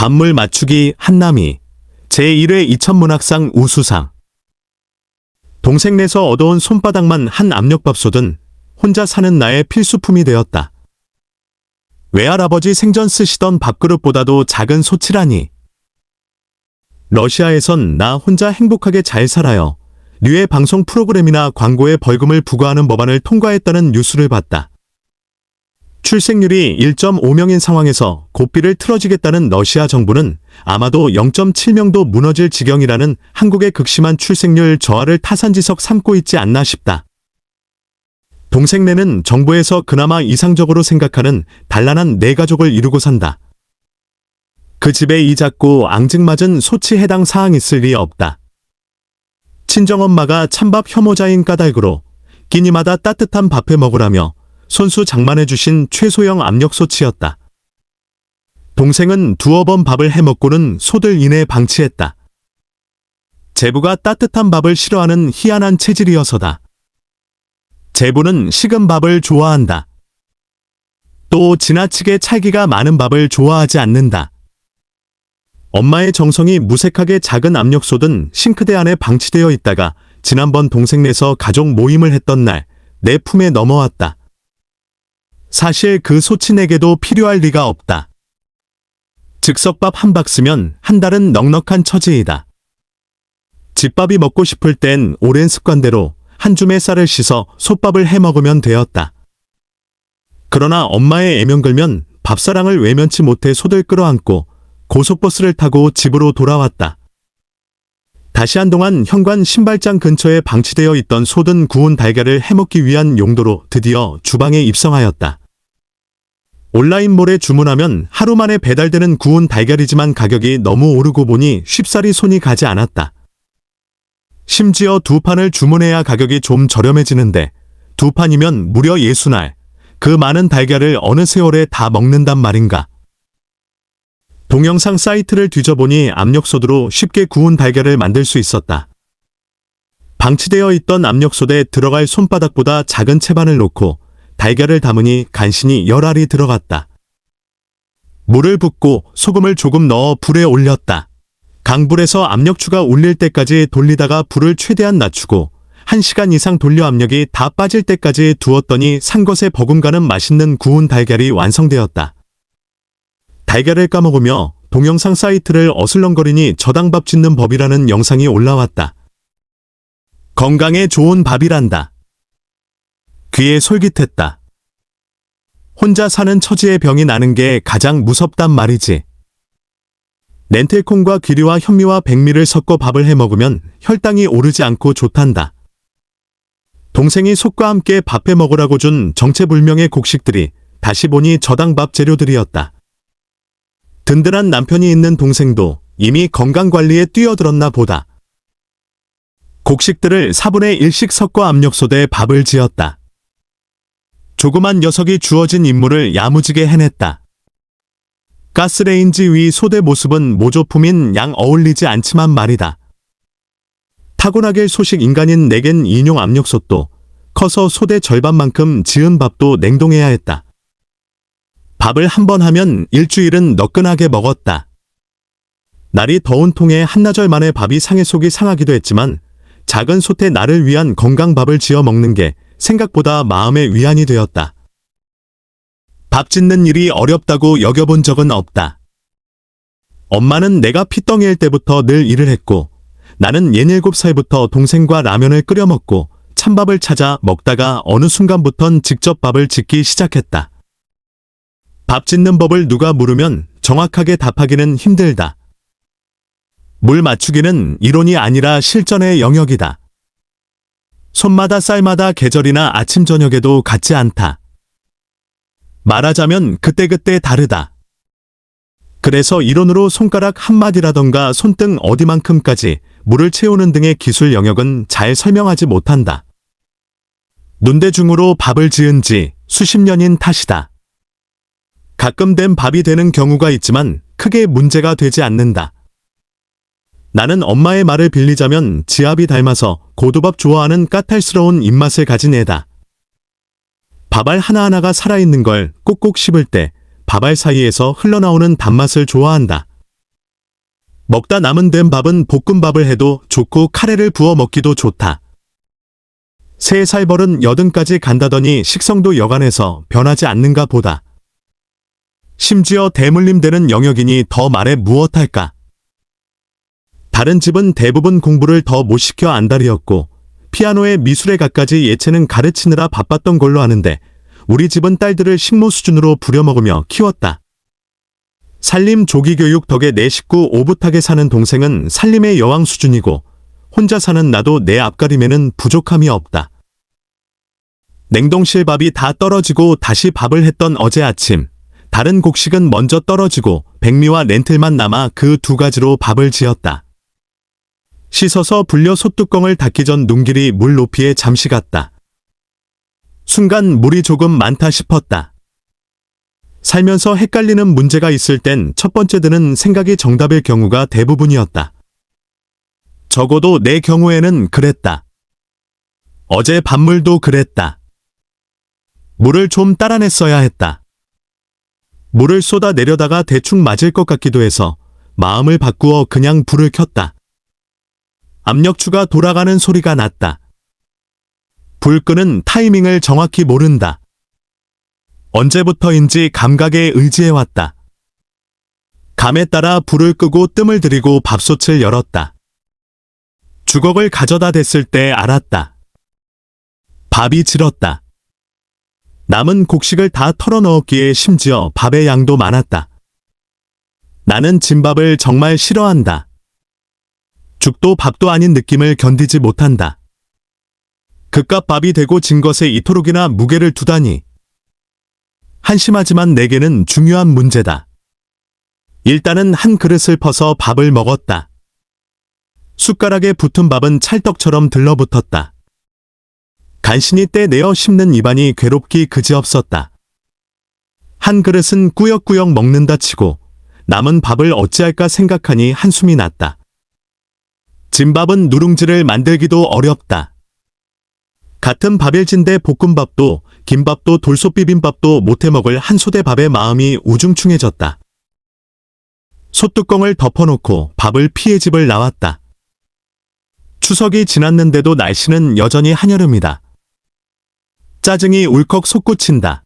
밥물 맞추기 한남이 제1회 이천문학상 우수상. 동생네서 얻어온 손바닥만 한 압력밥솥은 혼자 사는 나의 필수품이 되었다. 외할아버지 생전 쓰시던 밥그릇보다도 작은 솥이라니. 러시아에선 나 혼자 행복하게 잘 살아요 류의 방송 프로그램이나 광고에 벌금을 부과하는 법안을 통과했다는 뉴스를 봤다. 출생률이 1.5명인 상황에서 고삐를 틀어지겠다는 러시아 정부는 아마도 0.7명도 무너질 지경이라는 한국의 극심한 출생률 저하를 타산지석 삼고 있지 않나 싶다. 동생네는 정부에서 그나마 이상적으로 생각하는 단란한 내 가족을 이루고 산다. 그 집에 이 작고 앙증맞은 소치 해당 사항 있을 리 없다. 친정엄마가 찬밥 혐오자인 까닭으로 끼니마다 따뜻한 밥해 먹으라며 손수 장만해 주신 최소형 압력솥이었다. 동생은 두어 번 밥을 해먹고는 솥을 이내 방치했다. 제부가 따뜻한 밥을 싫어하는 희한한 체질이어서다. 제부는 식은 밥을 좋아한다. 또 지나치게 찰기가 많은 밥을 좋아하지 않는다. 엄마의 정성이 무색하게 작은 압력솥은 싱크대 안에 방치되어 있다가 지난번 동생네서 가족 모임을 했던 날 내 품에 넘어왔다. 사실 그 솥이 내게도 필요할 리가 없다. 즉석밥 한 박스면 한 달은 넉넉한 처지이다. 집밥이 먹고 싶을 땐 오랜 습관대로 한 줌의 쌀을 씻어 솥밥을 해 먹으면 되었다. 그러나 엄마의 애명 걸면 밥사랑을 외면치 못해 솥을 끌어안고 고속버스를 타고 집으로 돌아왔다. 다시 한동안 현관 신발장 근처에 방치되어 있던 솥은 구운 달걀을 해먹기 위한 용도로 드디어 주방에 입성하였다. 온라인몰에 주문하면 하루 만에 배달되는 구운 달걀이지만 가격이 너무 오르고 보니 쉽사리 손이 가지 않았다. 심지어 2판을 주문해야 가격이 좀 저렴해지는데 2판이면 무려 60알. 그 많은 달걀을 어느 세월에 다 먹는단 말인가. 동영상 사이트를 뒤져보니 압력솥으로 쉽게 구운 달걀을 만들 수 있었다. 방치되어 있던 압력솥에 들어갈 손바닥보다 작은 채반을 놓고 달걀을 담으니 간신히 10알이 들어갔다. 물을 붓고 소금을 조금 넣어 불에 올렸다. 강불에서 압력추가 울릴 때까지 돌리다가 불을 최대한 낮추고 1시간 이상 돌려 압력이 다 빠질 때까지 두었더니 산 것에 버금가는 맛있는 구운 달걀이 완성되었다. 달걀을 까먹으며 동영상 사이트를 어슬렁거리니 저당밥 짓는 법이라는 영상이 올라왔다. 건강에 좋은 밥이란다. 귀에 솔깃했다. 혼자 사는 처지에 병이 나는 게 가장 무섭단 말이지. 렌틸콩과 귀리와 현미와 백미를 섞어 밥을 해 먹으면 혈당이 오르지 않고 좋단다. 동생이 솥과 함께 밥해 먹으라고 준 정체불명의 곡식들이 다시 보니 저당밥 재료들이었다. 든든한 남편이 있는 동생도 이미 건강관리에 뛰어들었나 보다. 곡식들을 4분의 1씩 섞어 압력솥에 밥을 지었다. 조그만 녀석이 주어진 임무를 야무지게 해냈다. 가스레인지 위 솥의 모습은 모조품인 양 어울리지 않지만 말이다. 타고나길 소식 인간인 내겐 인용 압력솥도 커서 솥의 절반만큼 지은 밥도 냉동해야 했다. 밥을 한 번 하면 일주일은 너끈하게 먹었다. 날이 더운 통에 한나절 만에 밥이 상해 속이 상하기도 했지만 작은 솥에 나를 위한 건강밥을 지어 먹는 게 생각보다 마음의 위안이 되었다. 밥 짓는 일이 어렵다고 여겨본 적은 없다. 엄마는 내가 핏덩이일 때부터 늘 일을 했고 나는 67살부터 동생과 라면을 끓여 먹고 찬밥을 찾아 먹다가 어느 순간부턴 직접 밥을 짓기 시작했다. 밥 짓는 법을 누가 물으면 정확하게 답하기는 힘들다. 물 맞추기는 이론이 아니라 실전의 영역이다. 손마다 쌀마다 계절이나 아침 저녁에도 같지 않다. 말하자면 그때그때 다르다. 그래서 이론으로 손가락 한마디라던가 손등 어디만큼까지 물을 채우는 등의 기술 영역은 잘 설명하지 못한다. 눈대중으로 밥을 지은 지 수십 년인 탓이다. 가끔 된 밥이 되는 경우가 있지만 크게 문제가 되지 않는다. 나는 엄마의 말을 빌리자면 지압이 닮아서 고두밥 좋아하는 까탈스러운 입맛을 가진 애다. 밥알 하나하나가 살아있는 걸 꼭꼭 씹을 때 밥알 사이에서 흘러나오는 단맛을 좋아한다. 먹다 남은 된 밥은 볶음밥을 해도 좋고 카레를 부어 먹기도 좋다. 3살 벌은 80까지 간다더니 식성도 여간해서 변하지 않는가 보다. 심지어 대물림 되는 영역이니 더 말해 무엇할까. 다른 집은 대부분 공부를 더 못 시켜 안달이었고 피아노에 미술에 갖가지 예체능 가르치느라 바빴던 걸로 아는데 우리 집은 딸들을 식모 수준으로 부려먹으며 키웠다. 살림 조기교육 덕에 내 식구 오붓하게 사는 동생은 살림의 여왕 수준이고 혼자 사는 나도 내 앞가림에는 부족함이 없다. 냉동실 밥이 다 떨어지고 다시 밥을 했던 어제 아침, 다른 곡식은 먼저 떨어지고 백미와 렌틀만 남아 그 2가지로 밥을 지었다. 씻어서 불려 솥뚜껑을 닫기 전 눈길이 물 높이에 잠시 갔다. 순간 물이 조금 많다 싶었다. 살면서 헷갈리는 문제가 있을 땐 첫 번째 드는 생각이 정답일 경우가 대부분이었다. 적어도 내 경우에는 그랬다. 어제 밥물도 그랬다. 물을 좀 따라 냈어야 했다. 물을 쏟아 내려다가 대충 맞을 것 같기도 해서 마음을 바꾸어 그냥 불을 켰다. 압력추가 돌아가는 소리가 났다. 불 끄는 타이밍을 정확히 모른다. 언제부터인지 감각에 의지해왔다. 감에 따라 불을 끄고 뜸을 들이고 밥솥을 열었다. 주걱을 가져다 댔을 때 알았다. 밥이 질었다. 남은 곡식을 다 털어넣었기에 심지어 밥의 양도 많았다. 나는 진밥을 정말 싫어한다. 죽도 밥도 아닌 느낌을 견디지 못한다. 그깟 밥이 되고 진 것에 이토록이나 무게를 두다니. 한심하지만 내게는 중요한 문제다. 일단은 한 그릇을 퍼서 밥을 먹었다. 숟가락에 붙은 밥은 찰떡처럼 들러붙었다. 간신히 떼내어 씹는 입안이 괴롭기 그지없었다. 한 그릇은 꾸역꾸역 먹는다 치고 남은 밥을 어찌할까 생각하니 한숨이 났다. 진밥은 누룽지를 만들기도 어렵다. 같은 밥일진데 볶음밥도 김밥도 돌솥비빔밥도 못해먹을 한 소대 밥에 마음이 우중충해졌다. 솥뚜껑을 덮어놓고 밥을 피해 집을 나왔다. 추석이 지났는데도 날씨는 여전히 한여름이다. 짜증이 울컥 솟구친다.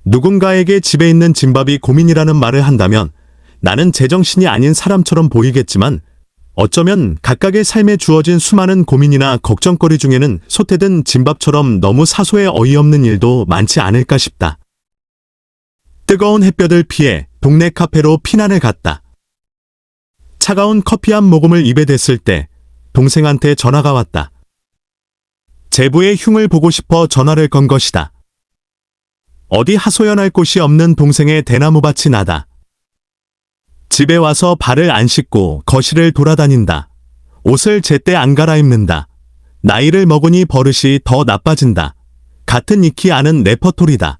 누군가에게 집에 있는 진밥이 고민이라는 말을 한다면 나는 제정신이 아닌 사람처럼 보이겠지만 어쩌면 각각의 삶에 주어진 수많은 고민이나 걱정거리 중에는 솥에든 진밥처럼 너무 사소해 어이없는 일도 많지 않을까 싶다. 뜨거운 햇볕을 피해 동네 카페로 피난을 갔다. 차가운 커피 한 모금을 입에 댔을 때 동생한테 전화가 왔다. 제부의 흉을 보고 싶어 전화를 건 것이다. 어디 하소연할 곳이 없는 동생의 대나무밭이 나다. 집에 와서 발을 안 씻고 거실을 돌아다닌다. 옷을 제때 안 갈아입는다. 나이를 먹으니 버릇이 더 나빠진다. 같은 익히 아는 레퍼토리다.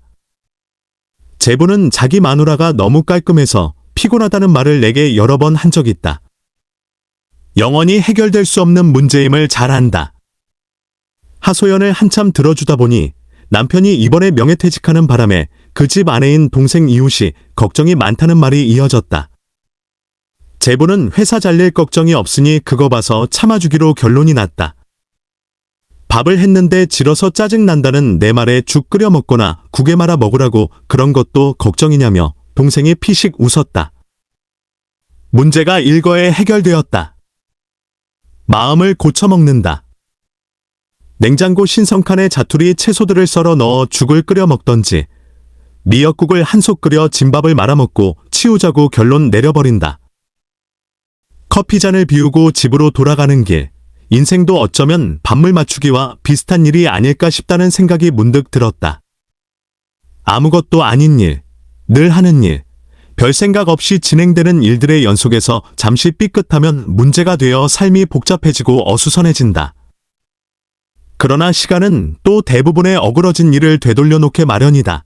제부는 자기 마누라가 너무 깔끔해서 피곤하다는 말을 내게 여러 번 한 적 있다. 영원히 해결될 수 없는 문제임을 잘 안다. 하소연을 한참 들어주다 보니 남편이 이번에 명예퇴직하는 바람에 그 집 아내인 동생 이웃이 걱정이 많다는 말이 이어졌다. 제부는 회사 잘릴 걱정이 없으니 그거 봐서 참아주기로 결론이 났다. 밥을 했는데 질어서 짜증난다는 내 말에 죽 끓여 먹거나 국에 말아 먹으라고 그런 것도 걱정이냐며 동생이 피식 웃었다. 문제가 일거에 해결되었다. 마음을 고쳐먹는다. 냉장고 신성칸에 자투리 채소들을 썰어 넣어 죽을 끓여 먹던지 미역국을 한솥 끓여 진밥을 말아먹고 치우자고 결론 내려버린다. 커피잔을 비우고 집으로 돌아가는 길, 인생도 어쩌면 밥물 맞추기와 비슷한 일이 아닐까 싶다는 생각이 문득 들었다. 아무것도 아닌 일, 늘 하는 일, 별 생각 없이 진행되는 일들의 연속에서 잠시 삐끗하면 문제가 되어 삶이 복잡해지고 어수선해진다. 그러나 시간은 또 대부분의 어그러진 일을 되돌려 놓게 마련이다.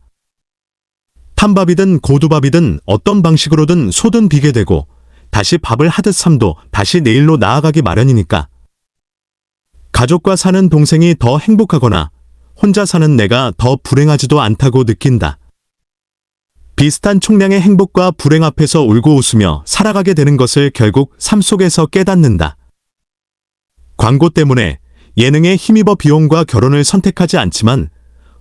탄밥이든 고두밥이든 어떤 방식으로든 솟은 비게 되고 다시 밥을 하듯 삶도 다시 내일로 나아가기 마련이니까. 가족과 사는 동생이 더 행복하거나 혼자 사는 내가 더 불행하지도 않다고 느낀다. 비슷한 총량의 행복과 불행 앞에서 울고 웃으며 살아가게 되는 것을 결국 삶 속에서 깨닫는다. 광고 때문에 예능에 힘입어 비혼과 결혼을 선택하지 않지만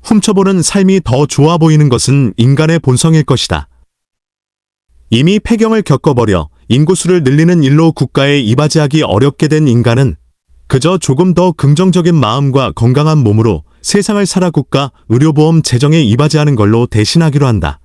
훔쳐보는 삶이 더 좋아 보이는 것은 인간의 본성일 것이다. 이미 폐경을 겪어버려 인구수를 늘리는 일로 국가에 이바지하기 어렵게 된 인간은 그저 조금 더 긍정적인 마음과 건강한 몸으로 세상을 살아 국가 의료보험 재정에 이바지하는 걸로 대신하기로 한다.